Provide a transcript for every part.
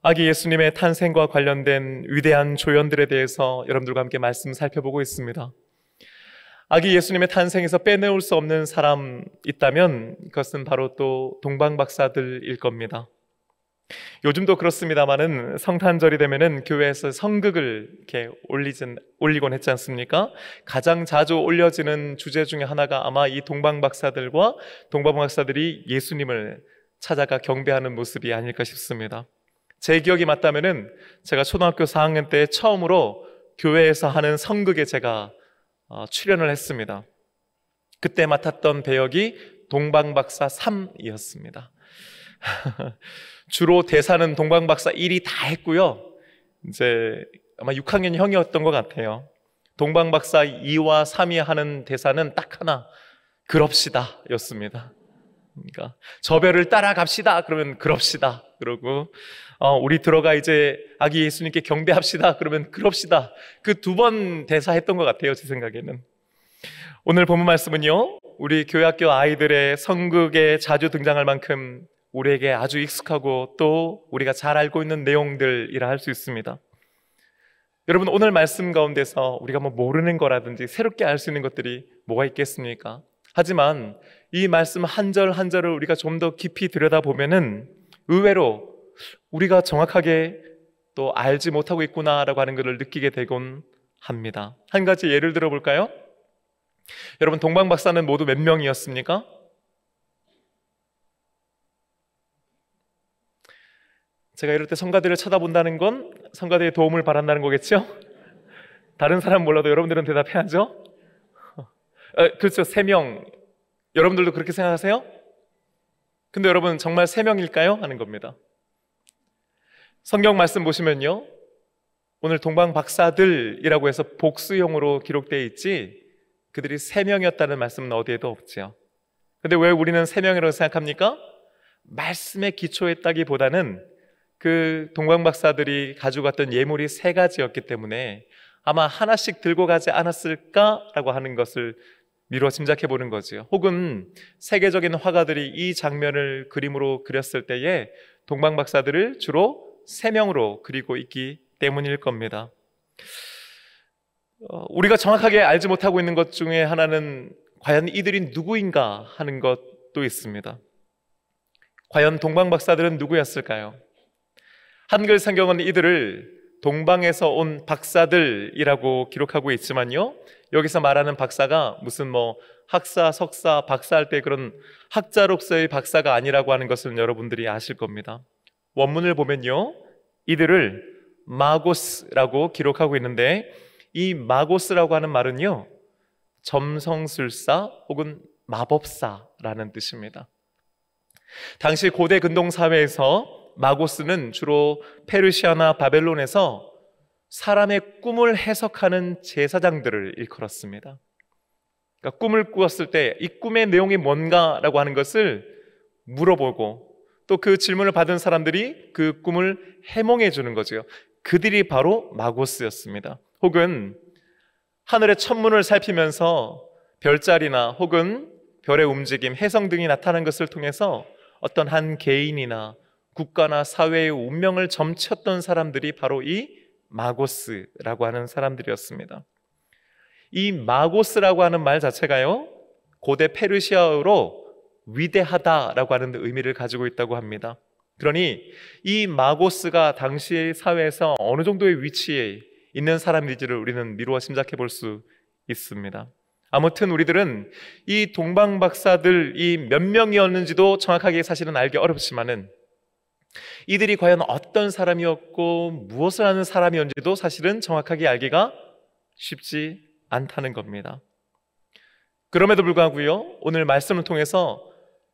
아기 예수님의 탄생과 관련된 위대한 조연들에 대해서 여러분들과 함께 말씀 살펴보고 있습니다. 아기 예수님의 탄생에서 빼놓을 수 없는 사람 있다면 그것은 바로 또 동방박사들일 겁니다. 요즘도 그렇습니다만은 성탄절이 되면은 교회에서 성극을 이렇게 올리곤 했지 않습니까? 가장 자주 올려지는 주제 중에 하나가 아마 이 동방박사들과 동방박사들이 예수님을 찾아가 경배하는 모습이 아닐까 싶습니다. 제 기억이 맞다면은 제가 초등학교 4학년 때 처음으로 교회에서 하는 성극에 제가 출연을 했습니다. 그때 맡았던 배역이 동방박사 3이었습니다. 주로 대사는 동방박사 1이 다 했고요. 이제 아마 6학년 형이었던 것 같아요. 동방박사 2와 3이 하는 대사는 딱 하나, 그럽시다 였습니다. 그러니까 저 별을 따라갑시다 그러면 그럽시다 그러고 우리 들어가 이제 아기 예수님께 경배합시다 그러면 그럽시다. 그 2번 대사했던 것 같아요, 제 생각에는. 오늘 본문 말씀은요, 우리 교회학교 아이들의 성극에 자주 등장할 만큼 우리에게 아주 익숙하고 또 우리가 잘 알고 있는 내용들이라 할 수 있습니다. 여러분, 오늘 말씀 가운데서 우리가 뭐 모르는 거라든지 새롭게 알 수 있는 것들이 뭐가 있겠습니까? 하지만 이 말씀 한 절 한 절을 우리가 좀 더 깊이 들여다보면은 의외로 우리가 정확하게 또 알지 못하고 있구나라고 하는 것을 느끼게 되곤 합니다. 한 가지 예를 들어볼까요? 여러분, 동방박사는 모두 몇 명이었습니까? 제가 이럴 때 성가대를 쳐다본다는 건 성가대의 도움을 바란다는 거겠죠? 다른 사람 몰라도 여러분들은 대답해야죠? 그렇죠, 3명. 여러분들도 그렇게 생각하세요? 근데 여러분, 정말 3명일까요? 하는 겁니다. 성경 말씀 보시면요, 오늘 동방박사들이라고 해서 복수형으로 기록되어 있지 그들이 3명이었다는 말씀은 어디에도 없죠. 근데 왜 우리는 3명이라고 생각합니까? 말씀의 기초했다기보다는 그 동방박사들이 가지고 갔던 예물이 3가지였기 때문에 아마 하나씩 들고 가지 않았을까라고 하는 것을 미루어 짐작해 보는 거죠. 혹은 세계적인 화가들이 이 장면을 그림으로 그렸을 때에 동방박사들을 주로 3명으로 그리고 있기 때문일 겁니다. 우리가 정확하게 알지 못하고 있는 것 중에 하나는 과연 이들이 누구인가 하는 것도 있습니다. 과연 동방박사들은 누구였을까요? 한글 성경은 이들을 동방에서 온 박사들이라고 기록하고 있지만요, 여기서 말하는 박사가 무슨 학사, 석사, 박사할 때 그런 학자로서의 박사가 아니라고 하는 것을 여러분들이 아실 겁니다. 원문을 보면요, 이들을 마고스라고 기록하고 있는데 이 마고스라고 하는 말은요, 점성술사 혹은 마법사라는 뜻입니다. 당시 고대 근동 사회에서 마고스는 주로 페르시아나 바벨론에서 사람의 꿈을 해석하는 제사장들을 일컬었습니다. 그러니까 꿈을 꾸었을 때 이 꿈의 내용이 뭔가라고 하는 것을 물어보고 또 그 질문을 받은 사람들이 그 꿈을 해몽해 주는 거죠. 그들이 바로 마고스였습니다. 혹은 하늘의 천문을 살피면서 별자리나 혹은 별의 움직임, 해성 등이 나타나는 것을 통해서 어떤 한 개인이나 국가나 사회의 운명을 점쳤던 사람들이 바로 이 마고스라고 하는 사람들이었습니다. 이 마고스라고 하는 말 자체가요, 고대 페르시아어로 위대하다라고 하는 의미를 가지고 있다고 합니다. 그러니 이 마고스가 당시의 사회에서 어느 정도의 위치에 있는 사람인지를 우리는 미루어 짐작해 볼 수 있습니다. 아무튼 우리들은 이 동방박사들이 몇 명이었는지도 정확하게 사실은 알기 어렵지만은 이들이 과연 어떤 사람이었고 무엇을 하는 사람이었는지도 사실은 정확하게 알기가 쉽지 않다는 겁니다. 그럼에도 불구하고요, 오늘 말씀을 통해서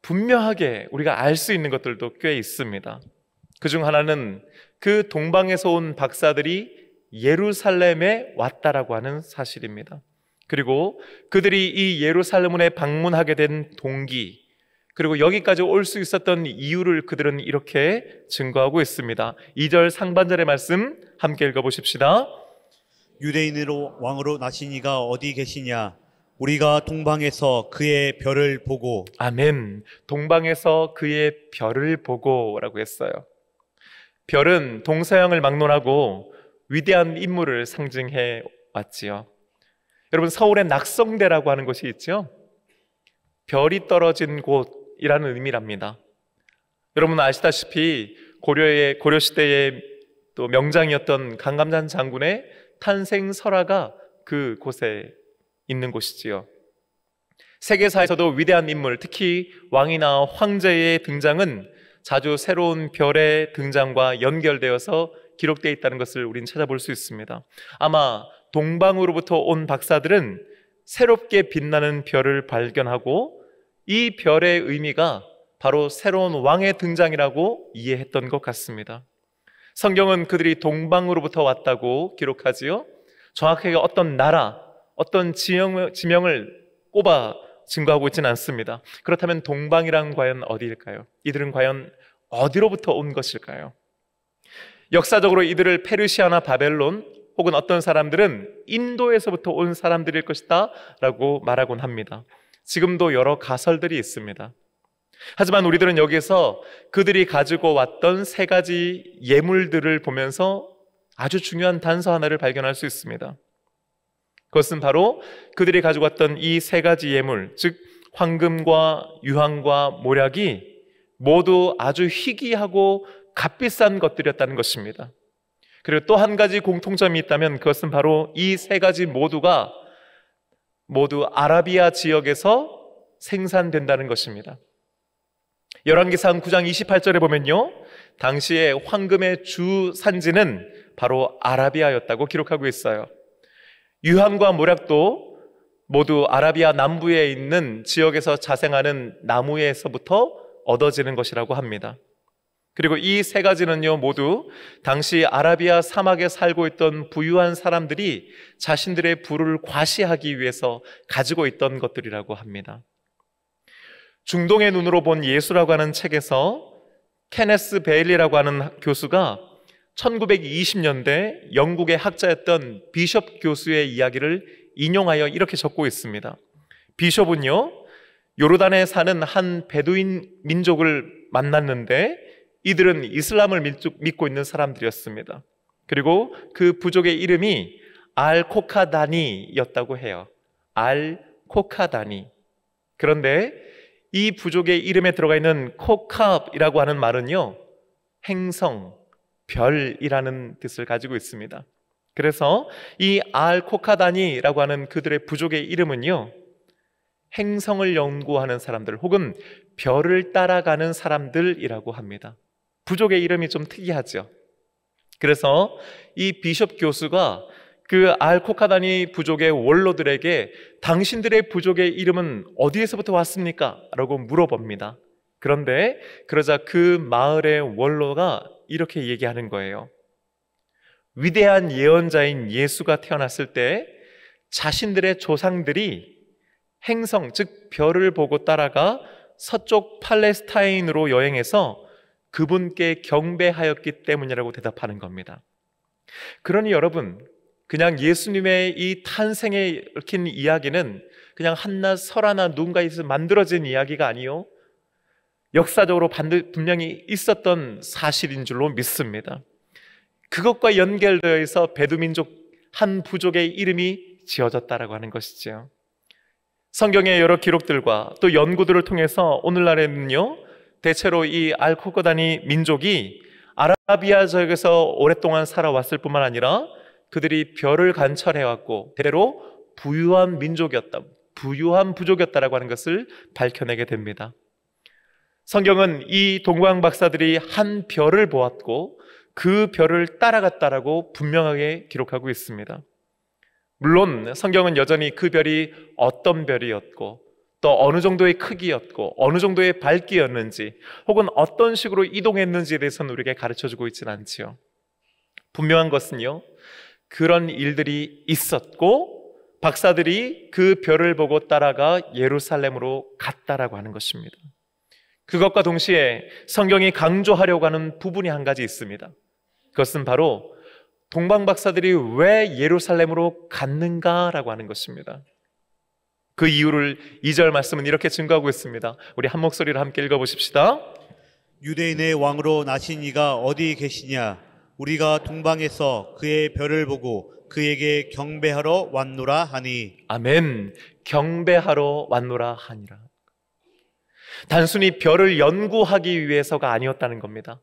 분명하게 우리가 알 수 있는 것들도 꽤 있습니다. 그중 하나는 그 동방에서 온 박사들이 예루살렘에 왔다라고 하는 사실입니다. 그리고 그들이 이 예루살렘에 방문하게 된 동기, 그리고 여기까지 올 수 있었던 이유를 그들은 이렇게 증거하고 있습니다. 2절 상반절의 말씀 함께 읽어보십시다. 유대인으로 왕으로 나신 이가 어디 계시냐? 우리가 동방에서 그의 별을 보고. 아멘. 동방에서 그의 별을 보고 라고 했어요. 별은 동서양을 막론하고 위대한 인물을 상징해 왔지요. 여러분, 서울의 낙성대라고 하는 곳이 있죠. 별이 떨어진 곳이라는 의미랍니다. 여러분 아시다시피 고려시대의 또 명장이었던 강감찬 장군의 탄생 설화가 그 곳에 있는 곳이지요. 세계사에서도 위대한 인물, 특히 왕이나 황제의 등장은 자주 새로운 별의 등장과 연결되어서 기록되어 있다는 것을 우리는 찾아볼 수 있습니다. 아마 동방으로부터 온 박사들은 새롭게 빛나는 별을 발견하고 이 별의 의미가 바로 새로운 왕의 등장이라고 이해했던 것 같습니다. 성경은 그들이 동방으로부터 왔다고 기록하지요. 정확하게 어떤 나라, 어떤 지명을 꼽아 증거하고 있지는 않습니다. 그렇다면 동방이란 과연 어디일까요? 이들은 과연 어디로부터 온 것일까요? 역사적으로 이들을 페르시아나 바벨론 혹은 어떤 사람들은 인도에서부터 온 사람들일 것이다 라고 말하곤 합니다. 지금도 여러 가설들이 있습니다. 하지만 우리들은 여기서 그들이 가지고 왔던 세 가지 예물들을 보면서 아주 중요한 단서 하나를 발견할 수 있습니다. 그것은 바로 그들이 가지고 왔던 이 세 가지 예물, 즉 황금과 유황과 모략이 모두 아주 희귀하고 값비싼 것들이었다는 것입니다. 그리고 또 한 가지 공통점이 있다면 그것은 바로 이 세 가지 모두가 모두 아라비아 지역에서 생산된다는 것입니다. 열왕기상 9장 28절에 보면요, 당시에 황금의 주 산지는 바로 아라비아였다고 기록하고 있어요. 유황과 모략도 모두 아라비아 남부에 있는 지역에서 자생하는 나무에서부터 얻어지는 것이라고 합니다. 그리고 이 세 가지는요, 모두 당시 아라비아 사막에 살고 있던 부유한 사람들이 자신들의 부를 과시하기 위해서 가지고 있던 것들이라고 합니다. 중동의 눈으로 본 예수라고 하는 책에서 케네스 베일리라고 하는 교수가 1920년대 영국의 학자였던 비숍 교수의 이야기를 인용하여 이렇게 적고 있습니다. 비숍은요, 요르단에 사는 한 베두인 민족을 만났는데 이들은 이슬람을 믿고 있는 사람들이었습니다. 그리고 그 부족의 이름이 알코카다니였다고 해요. 알코카다니. 그런데 이 부족의 이름에 들어가 있는 코캅이라고 하는 말은요, 행성, 별이라는 뜻을 가지고 있습니다. 그래서 이 알코카다니라고 하는 그들의 부족의 이름은요, 행성을 연구하는 사람들 혹은 별을 따라가는 사람들이라고 합니다. 부족의 이름이 좀 특이하죠. 그래서 이 비숍 교수가 그 알코카다니 부족의 원로들에게 당신들의 부족의 이름은 어디에서부터 왔습니까? 라고 물어봅니다. 그런데 그러자 그 마을의 원로가 이렇게 얘기하는 거예요. 위대한 예언자인 예수가 태어났을 때 자신들의 조상들이 행성, 즉 별을 보고 따라가 서쪽 팔레스타인으로 여행해서 그분께 경배하였기 때문이라고 대답하는 겁니다. 그러니 여러분, 그냥 예수님의 이 탄생에 얽힌 이야기는 그냥 한낱 설화나 누군가에서 만들어진 이야기가 아니요, 역사적으로 분명히 있었던 사실인 줄로 믿습니다. 그것과 연결되어서 베두민족 한 부족의 이름이 지어졌다라고 하는 것이죠. 성경의 여러 기록들과 또 연구들을 통해서 오늘날에는요, 대체로 이 알코카다니 민족이 아라비아 지역에서 오랫동안 살아왔을 뿐만 아니라 그들이 별을 관찰해왔고 대대로 부유한 민족이었다, 부유한 부족이었다라고 하는 것을 밝혀내게 됩니다. 성경은 이 동방 박사들이 한 별을 보았고 그 별을 따라갔다라고 분명하게 기록하고 있습니다. 물론 성경은 여전히 그 별이 어떤 별이었고 또 어느 정도의 크기였고 어느 정도의 밝기였는지 혹은 어떤 식으로 이동했는지에 대해서는 우리에게 가르쳐주고 있지는 않지요. 분명한 것은요, 그런 일들이 있었고 박사들이 그 별을 보고 따라가 예루살렘으로 갔다라고 하는 것입니다. 그것과 동시에 성경이 강조하려고 하는 부분이 한 가지 있습니다. 그것은 바로 동방 박사들이 왜 예루살렘으로 갔는가라고 하는 것입니다. 그 이유를 2절 말씀은 이렇게 증거하고 있습니다. 우리 한 목소리로 함께 읽어보십시다. 유대인의 왕으로 나신 이가 어디 계시냐? 우리가 동방에서 그의 별을 보고 그에게 경배하러 왔노라 하니. 아멘. 경배하러 왔노라 하니라. 단순히 별을 연구하기 위해서가 아니었다는 겁니다.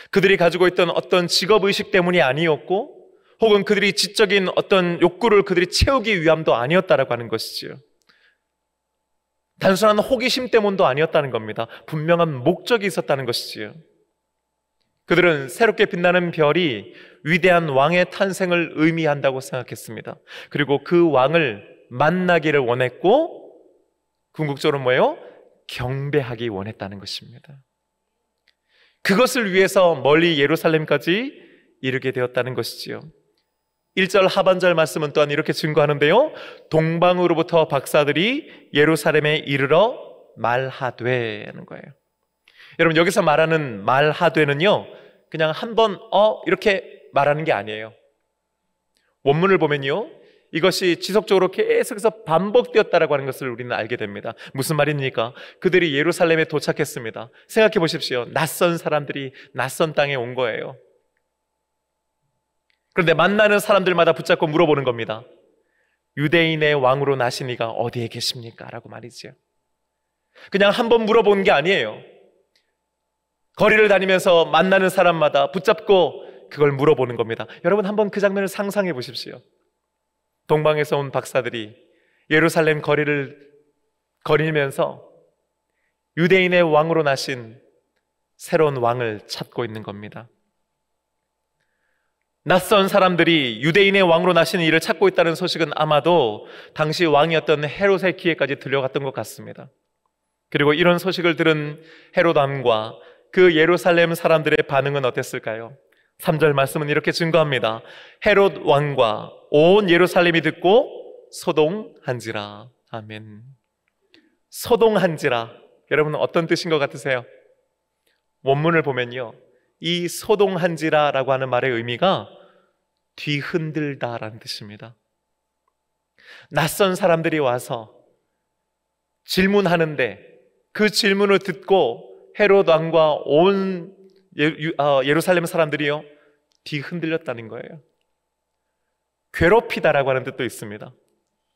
그들이 가지고 있던 어떤 직업의식 때문이 아니었고, 혹은 그들이 지적인 어떤 욕구를 그들이 채우기 위함도 아니었다라고 하는 것이지요. 단순한 호기심 때문도 아니었다는 겁니다. 분명한 목적이 있었다는 것이지요. 그들은 새롭게 빛나는 별이 위대한 왕의 탄생을 의미한다고 생각했습니다. 그리고 그 왕을 만나기를 원했고, 궁극적으로 뭐예요? 경배하기 원했다는 것입니다. 그것을 위해서 멀리 예루살렘까지 이르게 되었다는 것이지요. 1절 하반절 말씀은 또한 이렇게 증거하는데요, 동방으로부터 박사들이 예루살렘에 이르러 말하되 하는 거예요. 여러분, 여기서 말하는 말하되는요, 그냥 한번 이렇게 말하는 게 아니에요. 원문을 보면요, 이것이 지속적으로 계속해서 반복되었다라고 하는 것을 우리는 알게 됩니다. 무슨 말입니까? 그들이 예루살렘에 도착했습니다. 생각해 보십시오. 낯선 사람들이 낯선 땅에 온 거예요. 그런데 만나는 사람들마다 붙잡고 물어보는 겁니다. 유대인의 왕으로 나신 이가 어디에 계십니까? 라고 말이죠. 그냥 한번 물어본 게 아니에요. 거리를 다니면서 만나는 사람마다 붙잡고 그걸 물어보는 겁니다. 여러분, 한번 그 장면을 상상해 보십시오. 동방에서 온 박사들이 예루살렘 거리를 거리면서 유대인의 왕으로 나신 새로운 왕을 찾고 있는 겁니다. 낯선 사람들이 유대인의 왕으로 나신 이를 찾고 있다는 소식은 아마도 당시 왕이었던 헤롯의 귀에까지 들려갔던 것 같습니다. 그리고 이런 소식을 들은 헤롯 왕과 그 예루살렘 사람들의 반응은 어땠을까요? 3절 말씀은 이렇게 증거합니다. 헤롯 왕과 온 예루살렘이 듣고 소동한지라. 아멘. 소동한지라. 여러분은 어떤 뜻인 것 같으세요? 원문을 보면요, 이 소동한지라라고 하는 말의 의미가 뒤흔들다라는 뜻입니다. 낯선 사람들이 와서 질문하는데 그 질문을 듣고 헤롯 왕과 온 예루살렘 사람들이요, 뒤흔들렸다는 거예요. 괴롭히다라고 하는 뜻도 있습니다.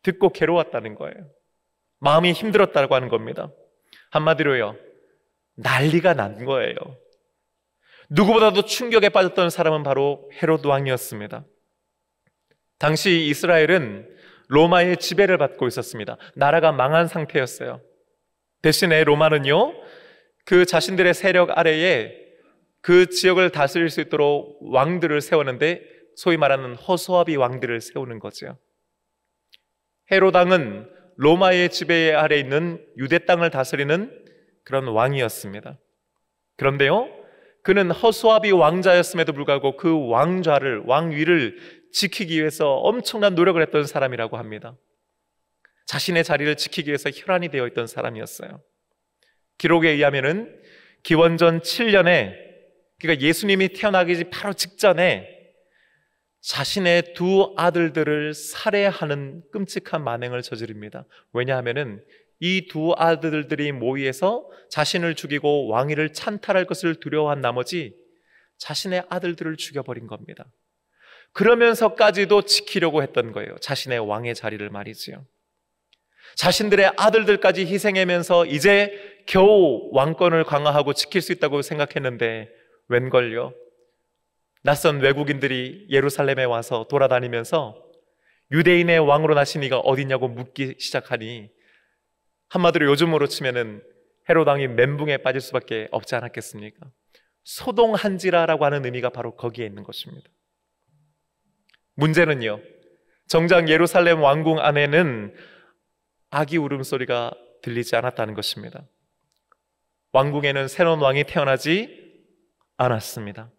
듣고 괴로웠다는 거예요. 마음이 힘들었다고 하는 겁니다. 한마디로요, 난리가 난 거예요. 누구보다도 충격에 빠졌던 사람은 바로 헤롯 왕이었습니다. 당시 이스라엘은 로마의 지배를 받고 있었습니다. 나라가 망한 상태였어요. 대신에 로마는요, 그 자신들의 세력 아래에 그 지역을 다스릴 수 있도록 왕들을 세웠는데, 소위 말하는 허수아비 왕들을 세우는 거죠. 헤롯 왕은 로마의 지배 아래 있는 유대 땅을 다스리는 그런 왕이었습니다. 그런데요, 그는 허수아비 왕자였음에도 불구하고 그 왕위를 지키기 위해서 엄청난 노력을 했던 사람이라고 합니다. 자신의 자리를 지키기 위해서 혈안이 되어 있던 사람이었어요. 기록에 의하면은 기원전 7년에, 그러니까 예수님이 태어나기 바로 직전에 자신의 두 아들들을 살해하는 끔찍한 만행을 저지릅니다. 왜냐하면은 이 두 아들들이 모의해서 자신을 죽이고 왕위를 찬탈할 것을 두려워한 나머지 자신의 아들들을 죽여버린 겁니다. 그러면서까지도 지키려고 했던 거예요. 자신의 왕의 자리를 말이지요. 자신들의 아들들까지 희생하면서 이제 겨우 왕권을 강화하고 지킬 수 있다고 생각했는데, 웬걸요, 낯선 외국인들이 예루살렘에 와서 돌아다니면서 유대인의 왕으로 나신 이가 어디냐고 묻기 시작하니, 한마디로 요즘으로 치면은 헤롯 왕이 멘붕에 빠질 수밖에 없지 않았겠습니까? 소동한지라라고 하는 의미가 바로 거기에 있는 것입니다. 문제는요, 정작 예루살렘 왕궁 안에는 아기 울음소리가 들리지 않았다는 것입니다. 왕궁에는 새로운 왕이 태어나지 않았습니다.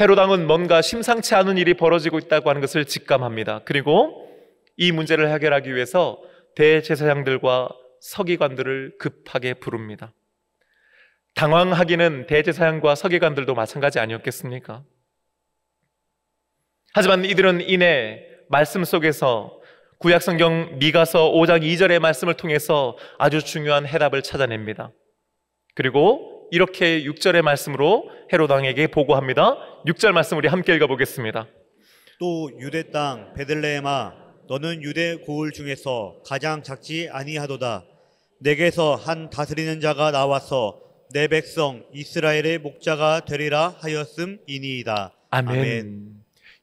헤롯 왕은 뭔가 심상치 않은 일이 벌어지고 있다고 하는 것을 직감합니다. 그리고 이 문제를 해결하기 위해서 대제사장들과 서기관들을 급하게 부릅니다. 당황하기는 대제사장과 서기관들도 마찬가지 아니었겠습니까? 하지만 이들은 이내 말씀 속에서 구약성경 미가서 5장 2절의 말씀을 통해서 아주 중요한 해답을 찾아냅니다. 그리고 이렇게 6절의 말씀으로 헤롯 왕에게 보고합니다. 6절 말씀 우리 함께 읽어보겠습니다. 또 유대 땅 베들레헴아, 너는 유대 고을 중에서 가장 작지 아니하도다. 내게서 한 다스리는 자가 나와서 내 백성 이스라엘의 목자가 되리라 하였음이니이다. 아멘. 아멘.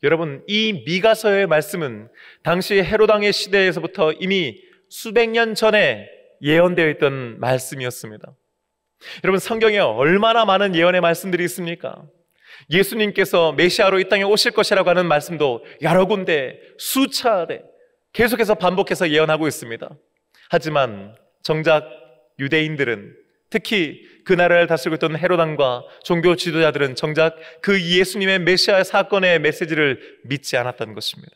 여러분, 이 미가서의 말씀은 당시 헤롯 왕의 시대에서부터 이미 수백 년 전에 예언되어 있던 말씀이었습니다. 여러분, 성경에 얼마나 많은 예언의 말씀들이 있습니까? 예수님께서 메시아로 이 땅에 오실 것이라고 하는 말씀도 여러 군데 수차례 계속해서 반복해서 예언하고 있습니다. 하지만 정작 유대인들은, 특히 그 나라를 다스리고 있던 헤롯 왕과 종교 지도자들은 정작 그 예수님의 메시아 사건의 메시지를 믿지 않았던 것입니다.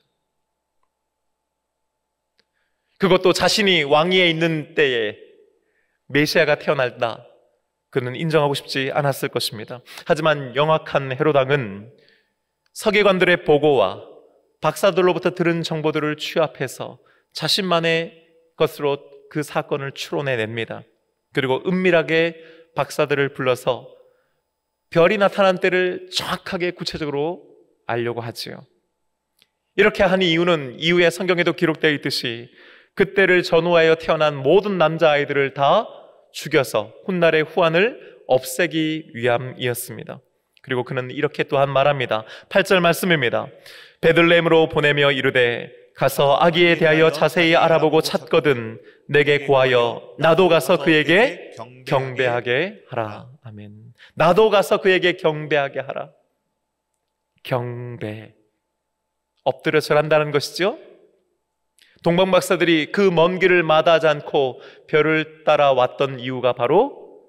그것도 자신이 왕위에 있는 때에 메시아가 태어날다, 그는 인정하고 싶지 않았을 것입니다. 하지만 영악한 헤롯 왕은 서기관들의 보고와 박사들로부터 들은 정보들을 취합해서 자신만의 것으로 그 사건을 추론해냅니다. 그리고 은밀하게 박사들을 불러서 별이 나타난 때를 정확하게 구체적으로 알려고 하지요. 이렇게 한 이유는 이후에 성경에도 기록되어 있듯이 그때를 전후하여 태어난 모든 남자아이들을 다 죽여서 훗날의 후환을 없애기 위함이었습니다. 그리고 그는 이렇게 또한 말합니다. 8절 말씀입니다. 베들레헴으로 보내며 이르되 가서 아기에 대하여 자세히 알아보고 찾거든 내게 고하여 나도 가서 그에게 경배하게 하라. 아멘. 나도 가서 그에게 경배하게 하라. 경배, 엎드려 절한다는 것이죠. 동방박사들이 그 먼 길을 마다하지 않고 별을 따라왔던 이유가 바로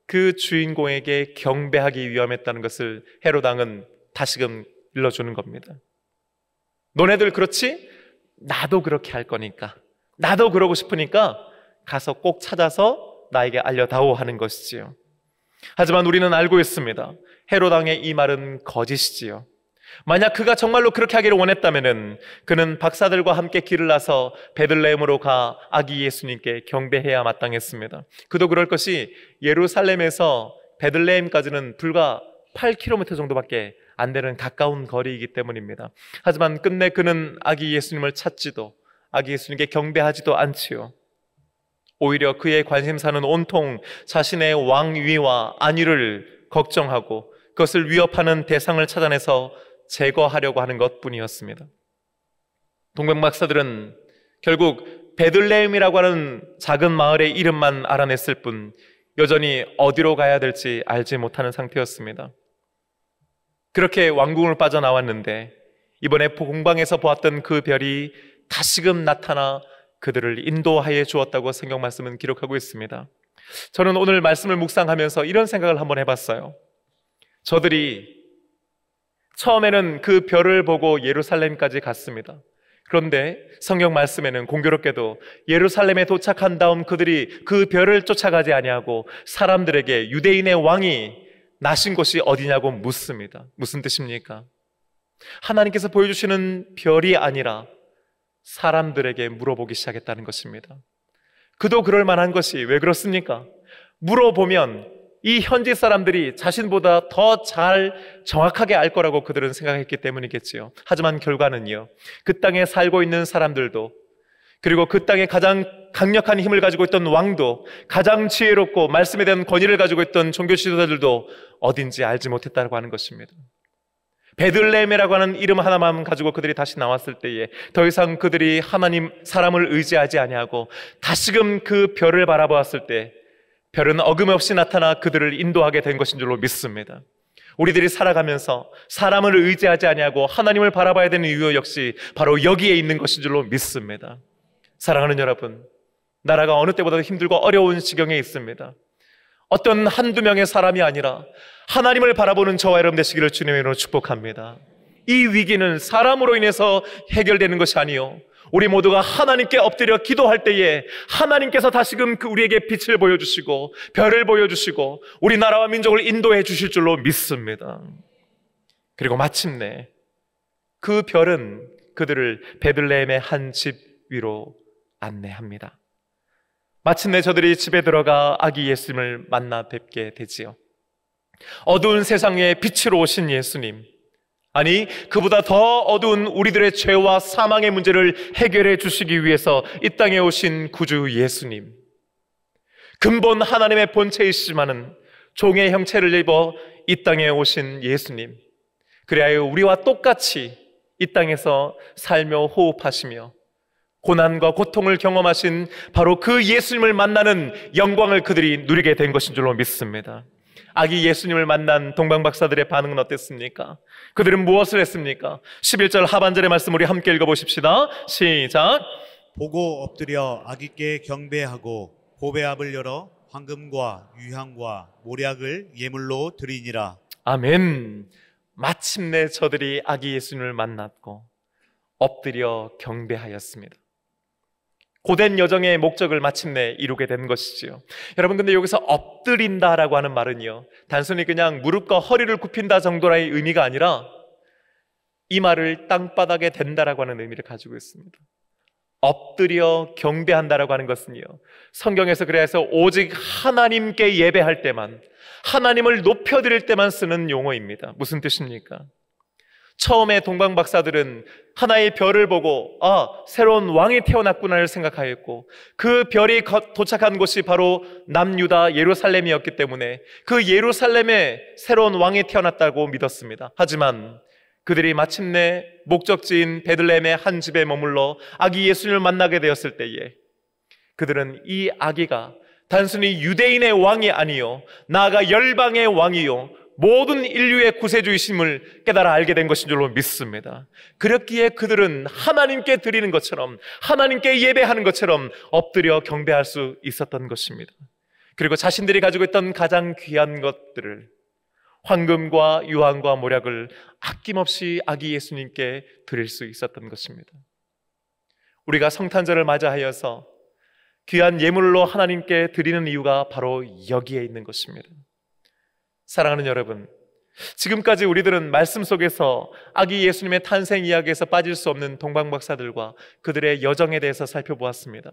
그 주인공에게 경배하기 위함했다는 것을 헤롯 왕은 다시금 일러주는 겁니다. 너네들 그렇지? 나도 그렇게 할 거니까, 나도 그러고 싶으니까 가서 꼭 찾아서 나에게 알려다오 하는 것이지요. 하지만 우리는 알고 있습니다. 헤롯 왕의 이 말은 거짓이지요. 만약 그가 정말로 그렇게 하기를 원했다면 그는 박사들과 함께 길을 나서 베들레헴으로 가 아기 예수님께 경배해야 마땅했습니다. 그도 그럴 것이 예루살렘에서 베들레헴까지는 불과 8km 정도밖에 안 되는 가까운 거리이기 때문입니다. 하지만 끝내 그는 아기 예수님을 찾지도, 아기 예수님께 경배하지도 않지요. 오히려 그의 관심사는 온통 자신의 왕위와 안위를 걱정하고 그것을 위협하는 대상을 찾아내서 제거하려고 하는 것뿐이었습니다. 동방박사들은 결국 베들레헴이라고 하는 작은 마을의 이름만 알아냈을 뿐 여전히 어디로 가야 될지 알지 못하는 상태였습니다. 그렇게 왕궁을 빠져나왔는데 이번에 공방에서 보았던 그 별이 다시금 나타나 그들을 인도하여 주었다고 성경 말씀은 기록하고 있습니다. 저는 오늘 말씀을 묵상하면서 이런 생각을 한번 해봤어요. 저들이 처음에는 그 별을 보고 예루살렘까지 갔습니다. 그런데 성경 말씀에는 공교롭게도 예루살렘에 도착한 다음 그들이 그 별을 쫓아가지 아니하고 사람들에게 유대인의 왕이 나신 곳이 어디냐고 묻습니다. 무슨 뜻입니까? 하나님께서 보여주시는 별이 아니라 사람들에게 물어보기 시작했다는 것입니다. 그도 그럴 만한 것이 왜 그렇습니까? 물어보면 이 현지 사람들이 자신보다 더 잘 정확하게 알 거라고 그들은 생각했기 때문이겠지요. 하지만 결과는요, 그 땅에 살고 있는 사람들도, 그리고 그 땅에 가장 강력한 힘을 가지고 있던 왕도, 가장 지혜롭고 말씀에 대한 권위를 가지고 있던 종교 지도자들도 어딘지 알지 못했다고 하는 것입니다. 베들레헴이라고 하는 이름 하나만 가지고 그들이 다시 나왔을 때에 더 이상 그들이 하나님, 사람을 의지하지 아니하고 다시금 그 별을 바라보았을 때 별은 어김없이 나타나 그들을 인도하게 된 것인 줄로 믿습니다. 우리들이 살아가면서 사람을 의지하지 아니하고 하나님을 바라봐야 되는 이유 역시 바로 여기에 있는 것인 줄로 믿습니다. 사랑하는 여러분, 나라가 어느 때보다도 힘들고 어려운 지경에 있습니다. 어떤 한두 명의 사람이 아니라 하나님을 바라보는 저와 여러분 되시기를 주님의 이름으로 축복합니다. 이 위기는 사람으로 인해서 해결되는 것이 아니요, 우리 모두가 하나님께 엎드려 기도할 때에 하나님께서 다시금 우리에게 빛을 보여주시고 별을 보여주시고 우리나라와 민족을 인도해 주실 줄로 믿습니다. 그리고 마침내 그 별은 그들을 베들레헴의 한 집 위로 안내합니다. 마침내 저들이 집에 들어가 아기 예수님을 만나 뵙게 되지요. 어두운 세상에 빛으로 오신 예수님, 아니 그보다 더 어두운 우리들의 죄와 사망의 문제를 해결해 주시기 위해서 이 땅에 오신 구주 예수님, 근본 하나님의 본체이시지만은 종의 형체를 입어 이 땅에 오신 예수님, 그리하여 우리와 똑같이 이 땅에서 살며 호흡하시며 고난과 고통을 경험하신 바로 그 예수님을 만나는 영광을 그들이 누리게 된 것인 줄로 믿습니다. 아기 예수님을 만난 동방박사들의 반응은 어땠습니까? 그들은 무엇을 했습니까? 11절 하반절의 말씀 우리 함께 읽어보십시다. 시작. 보고 엎드려 아기께 경배하고 보배압을 열어 황금과 유향과 모략을 예물로 드리니라. 아멘. 마침내 저들이 아기 예수님을 만났고 엎드려 경배하였습니다. 고된 여정의 목적을 마침내 이루게 된 것이지요. 여러분, 근데 여기서 엎드린다라고 하는 말은요, 단순히 그냥 무릎과 허리를 굽힌다 정도의 의미가 아니라 이 말을 땅바닥에 댄다라고 하는 의미를 가지고 있습니다. 엎드려 경배한다라고 하는 것은요, 성경에서 그래서 오직 하나님께 예배할 때만, 하나님을 높여드릴 때만 쓰는 용어입니다. 무슨 뜻입니까? 처음에 동방박사들은 하나의 별을 보고 새로운 왕이 태어났구나를 생각하였고, 그 별이 도착한 곳이 바로 남유다 예루살렘이었기 때문에 그 예루살렘에 새로운 왕이 태어났다고 믿었습니다. 하지만 그들이 마침내 목적지인 베들레헴의 한 집에 머물러 아기 예수님을 만나게 되었을 때에 그들은 이 아기가 단순히 유대인의 왕이 아니요, 나아가 열방의 왕이요, 모든 인류의 구세주이심을 깨달아 알게 된 것인 줄로 믿습니다. 그렇기에 그들은 하나님께 드리는 것처럼, 하나님께 예배하는 것처럼 엎드려 경배할 수 있었던 것입니다. 그리고 자신들이 가지고 있던 가장 귀한 것들을, 황금과 유황과 모략을 아낌없이 아기 예수님께 드릴 수 있었던 것입니다. 우리가 성탄절을 맞이하여서 귀한 예물로 하나님께 드리는 이유가 바로 여기에 있는 것입니다. 사랑하는 여러분, 지금까지 우리들은 말씀 속에서 아기 예수님의 탄생 이야기에서 빠질 수 없는 동방박사들과 그들의 여정에 대해서 살펴보았습니다.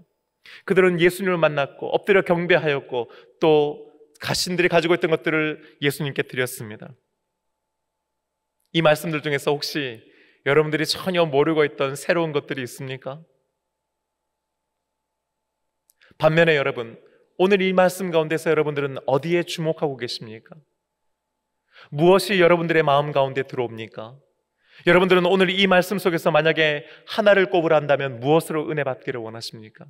그들은 예수님을 만났고 엎드려 경배하였고 또 자신들이 가지고 있던 것들을 예수님께 드렸습니다. 이 말씀들 중에서 혹시 여러분들이 전혀 모르고 있던 새로운 것들이 있습니까? 반면에 여러분, 오늘 이 말씀 가운데서 여러분들은 어디에 주목하고 계십니까? 무엇이 여러분들의 마음 가운데 들어옵니까? 여러분들은 오늘 이 말씀 속에서 만약에 하나를 꼽으라 한다면 무엇으로 은혜 받기를 원하십니까?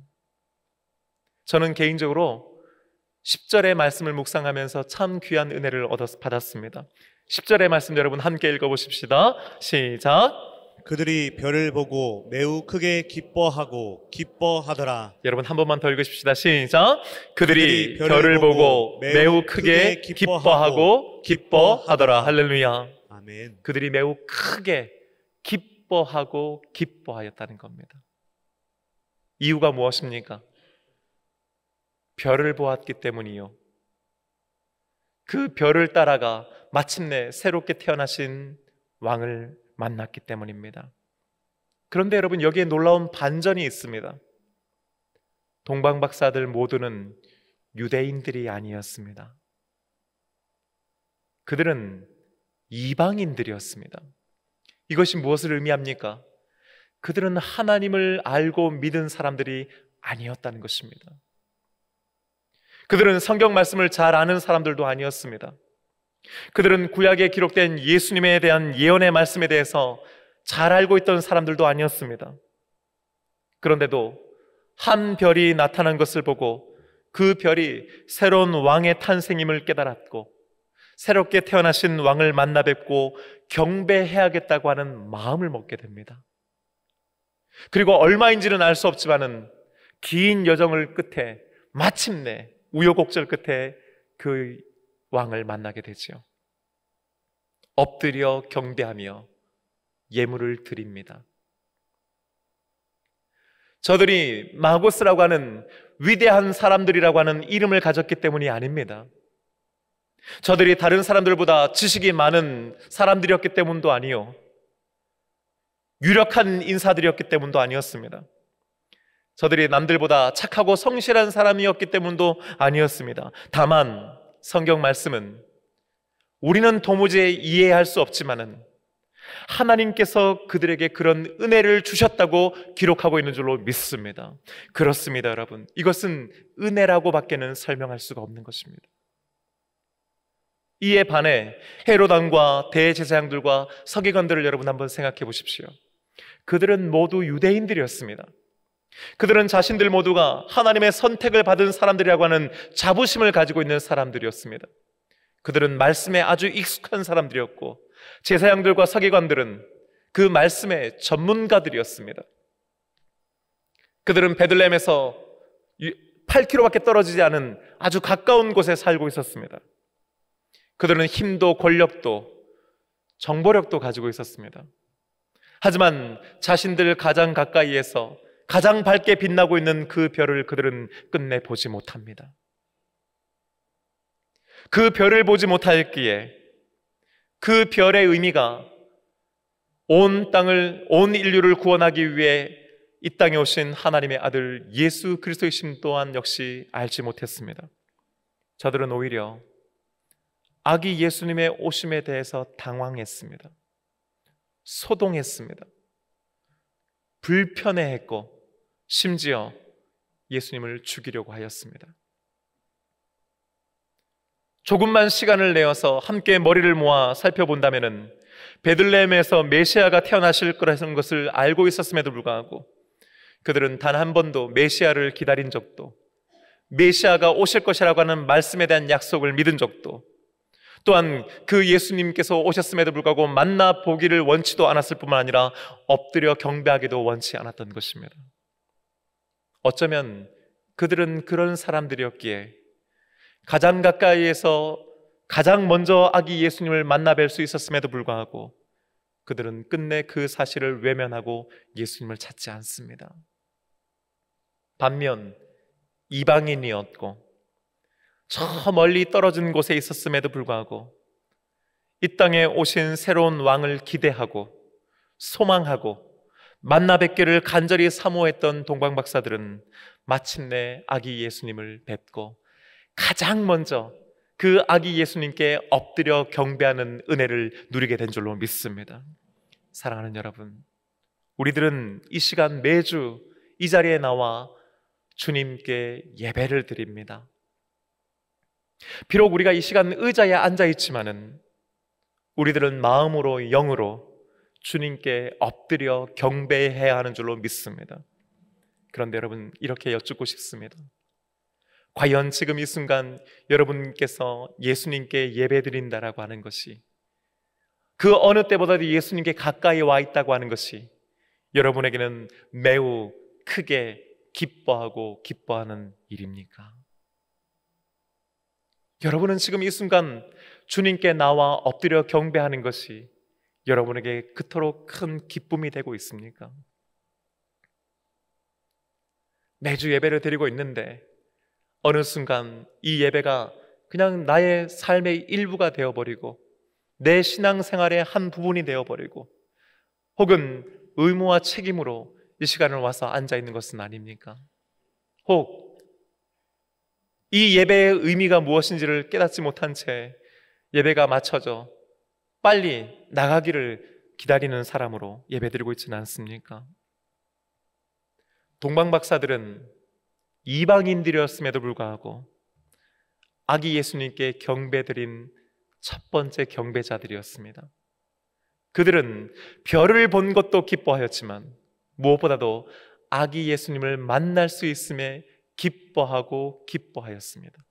저는 개인적으로 10절의 말씀을 묵상하면서 참 귀한 은혜를 받았습니다. 10절의 말씀 여러분 함께 읽어보십시다. 시작. 그들이 별을 보고 매우 크게 기뻐하고 기뻐하더라. 여러분 한 번만 더 읽으십시다. 시작. 그들이 별을 보고 매우 크게 기뻐하고 기뻐하더라. 할렐루야. 아멘. 그들이 매우 크게 기뻐하고 기뻐하였다는 겁니다. 이유가 무엇입니까? 별을 보았기 때문이요, 그 별을 따라가 마침내 새롭게 태어나신 왕을 만났기 때문입니다. 그런데 여러분, 여기에 놀라운 반전이 있습니다. 동방박사들 모두는 유대인들이 아니었습니다. 그들은 이방인들이었습니다. 이것이 무엇을 의미합니까? 그들은 하나님을 알고 믿은 사람들이 아니었다는 것입니다. 그들은 성경 말씀을 잘 아는 사람들도 아니었습니다. 그들은 구약에 기록된 예수님에 대한 예언의 말씀에 대해서 잘 알고 있던 사람들도 아니었습니다. 그런데도 한 별이 나타난 것을 보고 그 별이 새로운 왕의 탄생임을 깨달았고 새롭게 태어나신 왕을 만나 뵙고 경배해야겠다고 하는 마음을 먹게 됩니다. 그리고 얼마인지는 알 수 없지만은 긴 여정을 끝에 마침내 우여곡절 끝에 그 왕을 만나게 되죠. 엎드려 경배하며 예물을 드립니다. 저들이 마고스라고 하는 위대한 사람들이라고 하는 이름을 가졌기 때문이 아닙니다. 저들이 다른 사람들보다 지식이 많은 사람들이었기 때문도 아니요, 유력한 인사들이었기 때문도 아니었습니다. 저들이 남들보다 착하고 성실한 사람이었기 때문도 아니었습니다. 다만 성경 말씀은 우리는 도무지 이해할 수 없지만은 하나님께서 그들에게 그런 은혜를 주셨다고 기록하고 있는 줄로 믿습니다. 그렇습니다, 여러분. 이것은 은혜라고 밖에는 설명할 수가 없는 것입니다. 이에 반해 헤롯 왕과 대제사장들과 서기관들을 여러분 한번 생각해 보십시오. 그들은 모두 유대인들이었습니다. 그들은 자신들 모두가 하나님의 선택을 받은 사람들이라고 하는 자부심을 가지고 있는 사람들이었습니다. 그들은 말씀에 아주 익숙한 사람들이었고 제사장들과 서기관들은 그 말씀의 전문가들이었습니다. 그들은 베들레헴에서 8km밖에 떨어지지 않은 아주 가까운 곳에 살고 있었습니다. 그들은 힘도 권력도 정보력도 가지고 있었습니다. 하지만 자신들 가장 가까이에서 가장 밝게 빛나고 있는 그 별을 그들은 끝내 보지 못합니다. 그 별을 보지 못하였기에 그 별의 의미가 온 땅을, 온 인류를 구원하기 위해 이 땅에 오신 하나님의 아들 예수 그리스도의 심 또한 역시 알지 못했습니다. 저들은 오히려 아기 예수님의 오심에 대해서 당황했습니다. 소동했습니다. 불편해했고 심지어 예수님을 죽이려고 하였습니다. 조금만 시간을 내어서 함께 머리를 모아 살펴본다면은 베들레헴에서 메시아가 태어나실 거라는 것을 알고 있었음에도 불구하고 그들은 단 한 번도 메시아를 기다린 적도, 메시아가 오실 것이라고 하는 말씀에 대한 약속을 믿은 적도, 또한 그 예수님께서 오셨음에도 불구하고 만나 보기를 원치도 않았을 뿐만 아니라 엎드려 경배하기도 원치 않았던 것입니다. 어쩌면 그들은 그런 사람들이었기에 가장 가까이에서 가장 먼저 아기 예수님을 만나 뵐 수 있었음에도 불구하고 그들은 끝내 그 사실을 외면하고 예수님을 찾지 않습니다. 반면 이방인이었고 저 멀리 떨어진 곳에 있었음에도 불구하고 이 땅에 오신 새로운 왕을 기대하고 소망하고 만나 뵙기를 간절히 사모했던 동방박사들은 마침내 아기 예수님을 뵙고 가장 먼저 그 아기 예수님께 엎드려 경배하는 은혜를 누리게 된 줄로 믿습니다. 사랑하는 여러분, 우리들은 이 시간 매주 이 자리에 나와 주님께 예배를 드립니다. 비록 우리가 이 시간 의자에 앉아 있지만은 우리들은 마음으로 영으로 주님께 엎드려 경배해야 하는 줄로 믿습니다. 그런데 여러분, 이렇게 여쭙고 싶습니다. 과연 지금 이 순간 여러분께서 예수님께 예배드린다라고 하는 것이, 그 어느 때보다도 예수님께 가까이 와 있다고 하는 것이 여러분에게는 매우 크게 기뻐하는 일입니까? 여러분은 지금 이 순간 주님께 나와 엎드려 경배하는 것이 여러분에게 그토록 큰 기쁨이 되고 있습니까? 매주 예배를 드리고 있는데 어느 순간 이 예배가 그냥 나의 삶의 일부가 되어버리고 내 신앙생활의 한 부분이 되어버리고 혹은 의무와 책임으로 이 시간을 와서 앉아있는 것은 아닙니까? 혹 이 예배의 의미가 무엇인지를 깨닫지 못한 채 예배가 마쳐져 빨리 나가기를 기다리는 사람으로 예배드리고 있지는 않습니까? 동방박사들은 이방인들이었음에도 불구하고 아기 예수님께 경배드린 첫 번째 경배자들이었습니다. 그들은 별을 본 것도 기뻐하였지만 무엇보다도 아기 예수님을 만날 수 있음에 기뻐하였습니다.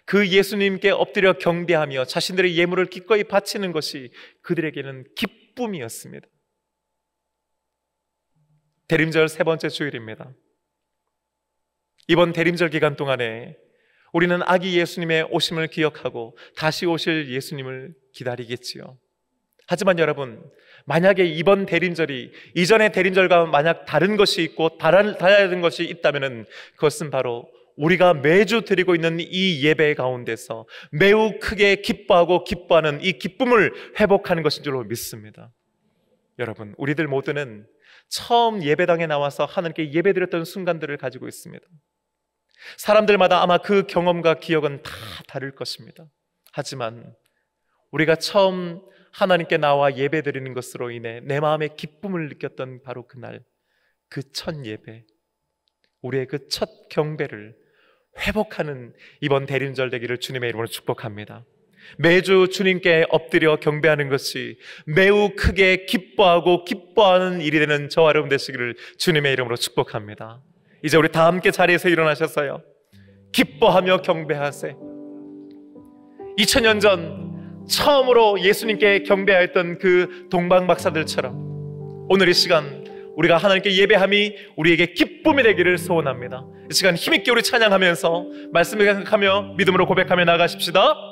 그 예수님께 엎드려 경배하며 자신들의 예물을 기꺼이 바치는 것이 그들에게는 기쁨이었습니다. 대림절 세 번째 주일입니다. 이번 대림절 기간 동안에 우리는 아기 예수님의 오심을 기억하고 다시 오실 예수님을 기다리겠지요. 하지만 여러분, 만약에 이번 대림절이 이전의 대림절과 만약 다른 것이 있고 다른 것이 있다면 그것은 바로 우리가 매주 드리고 있는 이 예배 가운데서 매우 크게 기뻐하는 이 기쁨을 회복하는 것인 줄로 믿습니다. 여러분, 우리들 모두는 처음 예배당에 나와서 하나님께 예배드렸던 순간들을 가지고 있습니다. 사람들마다 아마 그 경험과 기억은 다 다를 것입니다. 하지만 우리가 처음 하나님께 나와 예배 드리는 것으로 인해 내 마음에 기쁨을 느꼈던 바로 그날, 그 첫 예배, 우리의 그 첫 경배를 회복하는 이번 대림절 되기를 주님의 이름으로 축복합니다. 매주 주님께 엎드려 경배하는 것이 매우 크게 기뻐하는 일이 되는 저와 여러분 되시기를 주님의 이름으로 축복합니다. 이제 우리 다 함께 자리에서 일어나셨어요. 기뻐하며 경배하세. 2000년 전 처음으로 예수님께 경배하였던 그 동방 박사들처럼 오늘 이 시간 우리가 하나님께 예배함이 우리에게 기쁨이 되기를 소원합니다. 이 시간 힘있게 우리 찬양하면서 말씀을 생각하며 믿음으로 고백하며 나가십시다.